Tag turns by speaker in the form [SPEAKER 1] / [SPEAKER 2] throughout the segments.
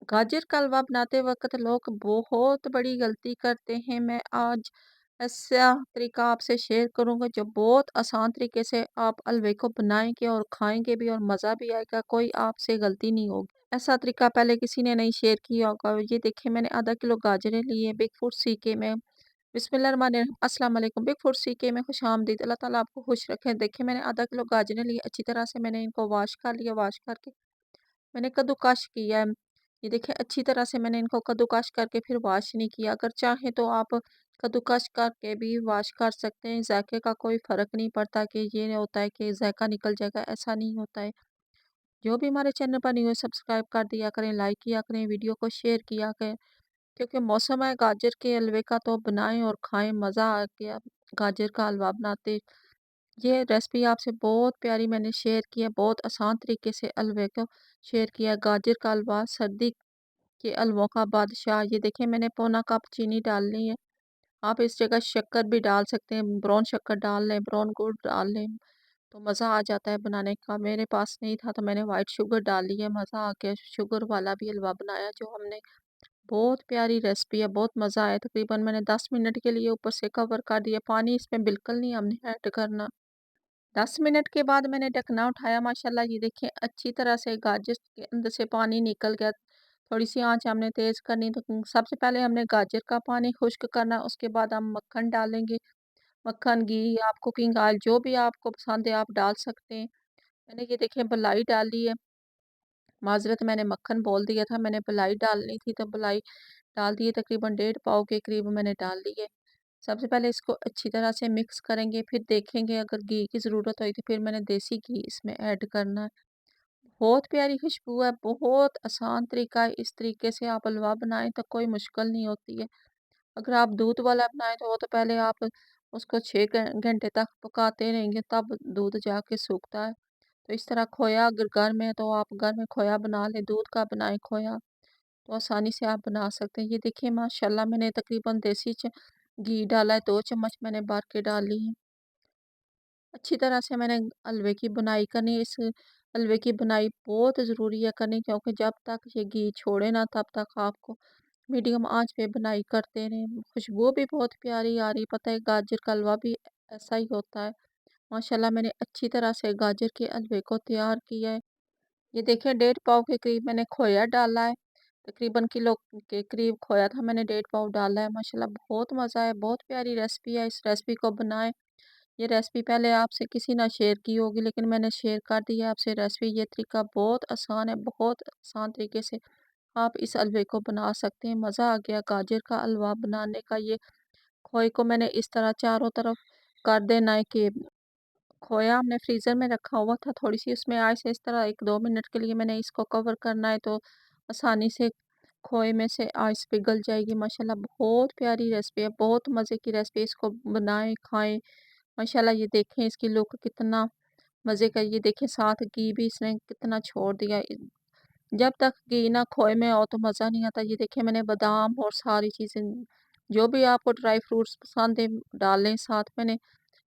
[SPEAKER 1] गाजर का हलवा बनाते वक़्त लोग बहुत बड़ी गलती करते हैं। मैं आज ऐसा तरीका आपसे शेयर करूँगा जो बहुत आसान तरीके से आप हलवे को बनाएँगे और खाएँगे भी और मज़ा भी आएगा, कोई आपसे गलती नहीं होगी। ऐसा तरीका पहले किसी ने नहीं शेयर किया होगा। ये देखिए मैंने आधा किलो गाजरें ली हैं, बिग फूड सीके में बिस्मिल्लाहिर्रहमानिर्रहीम अस्सलाम वालेकुम। बिग फूड सीके में खुशामदीद। अल्लाह ताला आपको खुश रखे। देखिए मैंने आधा किलो गाजरें ली, अच्छी तरह से मैंने इनको वॉश कर लिया, वॉश करके मैंने कद्दूकश किया है। ये देखिए अच्छी तरह से मैंने इनको कद्दूकश करके फिर वॉश नहीं किया। अगर चाहें तो आप कद्दूकश करके भी वॉश कर सकते हैं। ज़ायके का कोई फ़र्क नहीं पड़ता कि ये नहीं होता है कि ज़ायका निकल जाएगा, ऐसा नहीं होता है। जो भी हमारे चैनल पर न्यू है सब्सक्राइब कर दिया करें, लाइक किया करें, वीडियो को शेयर किया करें। क्योंकि मौसम है गाजर के हलवे का तो बनाएँ और खाएँ, मज़ा आ गया गाजर का हलवा बनाते। ये रेसिपी आपसे बहुत प्यारी मैंने शेयर की है, बहुत आसान तरीके से हलवे को शेयर किया है। गाजर का हलवा सर्दी के हलवों का बादशाह। ये देखिए मैंने पौना कप चीनी डालनी है। आप इस जगह शक्कर भी डाल सकते हैं, ब्राउन शक्कर डाल लें, ब्राउन गुड़ डाल लें, तो मज़ा आ जाता है बनाने का। मेरे पास नहीं था तो मैंने व्हाइट शुगर डाल ली है, मज़ा आ गया। शुगर वाला भी हलवा बनाया जो हमने। बहुत प्यारी रेसिपी है, बहुत मज़ा आया। तकरीबन मैंने 10 मिनट के लिए ऊपर से कवर कर दिया। पानी इसमें बिल्कुल नहीं हमने ऐड करना। 10 मिनट के बाद मैंने ढकना उठाया, माशाल्लाह ये देखें अच्छी तरह से गाजर के अंदर से पानी निकल गया। थोड़ी-सी आँच हमने तेज़ करनी, तो सबसे पहले हमने गाजर का पानी खुश्क करना, उसके बाद हम मक्खन डालेंगे। मक्खन, घी, आप कुकिंग ऑयल जो भी आपको पसंद है आप डाल सकते हैं। मैंने ये देखिए मलाई डाली है, माज़रत मैंने मक्खन बोल दिया था, मैंने मलाई डालनी थी तो मलाई डाल दी है, तकरीबन डेढ़ पाव के करीब मैंने डाल दी है। सबसे पहले इसको अच्छी तरह से मिक्स करेंगे, फिर देखेंगे अगर घी की ज़रूरत हुई तो फिर मैंने देसी घी इसमें ऐड करना है। बहुत प्यारी खुशबू है, बहुत आसान तरीका है, इस तरीके से आप हलवा बनाएँ तो कोई मुश्किल नहीं होती है। अगर आप दूध वाला बनाएँ तो वो तो पहले आप उसको 6 घंटे तक पकाते रहेंगे तब दूध जाके सूखता है। तो इस तरह खोया अगर घर में है तो आप घर में खोया बना लें, दूध का बनाएँ खोया, तो आसानी से आप बना सकते हैं। ये देखिए माशाल्लाह मैंने तकरीबन देसी घी डाला है, 2 चम्मच मैंने भर के डाली है। अच्छी तरह से मैंने हलवे की बुनाई करनी है। इस हलवे की बुनाई बहुत ज़रूरी है करनी, क्योंकि जब तक ये घी छोड़े ना तब तक आपको मीडियम आंच पे बुनाई करते रहें। खुशबू भी बहुत प्यारी आ रही, पता है गाजर का हलवा भी ऐसा ही होता है। माशाल्लाह मैंने अच्छी तरह से गाजर के हलवे को तैयार किया है। ये देखिए डेढ़ पाव के करीब मैंने खोया डाला है। तकरीबन किलो के करीब खोया था, मैंने डेढ़ पाव डाला है। माशाल्लाह बहुत मज़ा है, बहुत प्यारी रेसिपी है। इस रेसिपी को बनाएं। ये रेसिपी पहले आपसे किसी ने शेयर की होगी लेकिन मैंने शेयर कर दी है आपसे रेसिपी। ये तरीका बहुत आसान है, बहुत आसान तरीके से आप इस हलवे को बना सकते हैं। मज़ा आ गया गाजर का हलवा बनाने का। ये खोए को मैंने इस तरह चारों तरफ कर देना है कि खोया हमने फ्रीज़र में रखा हुआ था, थोड़ी-सी उसमें आइस इस तरह 1-2 मिनट के लिए मैंने इसको कवर करना है, तो आसानी से खोए में से आइस पिघल जाएगी। माशाल्लाह बहुत प्यारी रेसिपी है, बहुत मज़े की रेसिपी है। इसको बनाएँ, खाएँ। माशाल्लाह ये देखें इसकी लुक कितना मज़े का। ये देखें साथ घी भी इसने कितना छोड़ दिया। जब तक घी ना खोए में हो तो मज़ा नहीं आता। ये देखिए मैंने बादाम और सारी चीज़ें जो भी आपको ड्राई फ्रूट्स पसंद है डालें। साथ मैंने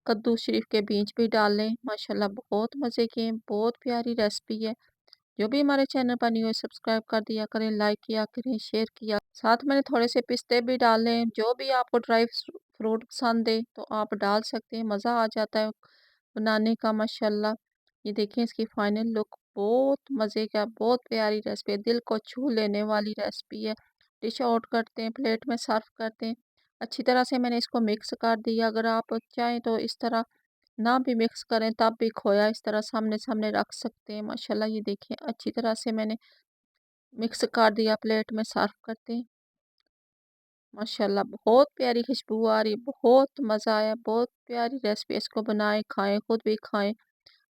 [SPEAKER 1] कद्दू शरीफ के बीज भी डालें। माशाल्लाह बहुत मज़े के हैं, बहुत प्यारी रेसिपी है। जो भी हमारे चैनल पर न्यू है सब्सक्राइब कर दिया करें, लाइक किया करें, शेयर किया। साथ मैंने थोड़े से पिस्ते भी डाले। जो भी आपको ड्राई फ्रूट पसंद है तो आप डाल सकते हैं, मज़ा आ जाता है बनाने का। माशाल्लाह ये देखें इसकी फाइनल लुक बहुत मज़े का, बहुत प्यारी रेसिपी है, दिल को छू लेने वाली रेसिपी है। डिश आउट करते हैं, प्लेट में सर्व करते हैं। अच्छी तरह से मैंने इसको मिक्स कर दिया। अगर आप चाहें तो इस तरह ना भी मिक्स करें तब भी खोया इस तरह सामने-सामने रख सकते हैं। माशाल्लाह ये देखिए अच्छी तरह से मैंने मिक्स कर दिया, प्लेट में सर्व करते हैं। माशाल्लाह बहुत प्यारी खुशबू आ रही, बहुत मज़ा आया, बहुत प्यारी रेसिपी। इसको बनाएँ, खाएँ, खुद भी खाएँ।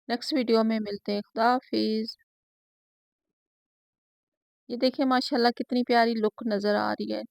[SPEAKER 1] नेक्स्ट वीडियो में मिलते हैं। खुदा हाफ़िज़। ये देखिए माशाल्लाह कितनी प्यारी लुक नज़र आ रही है।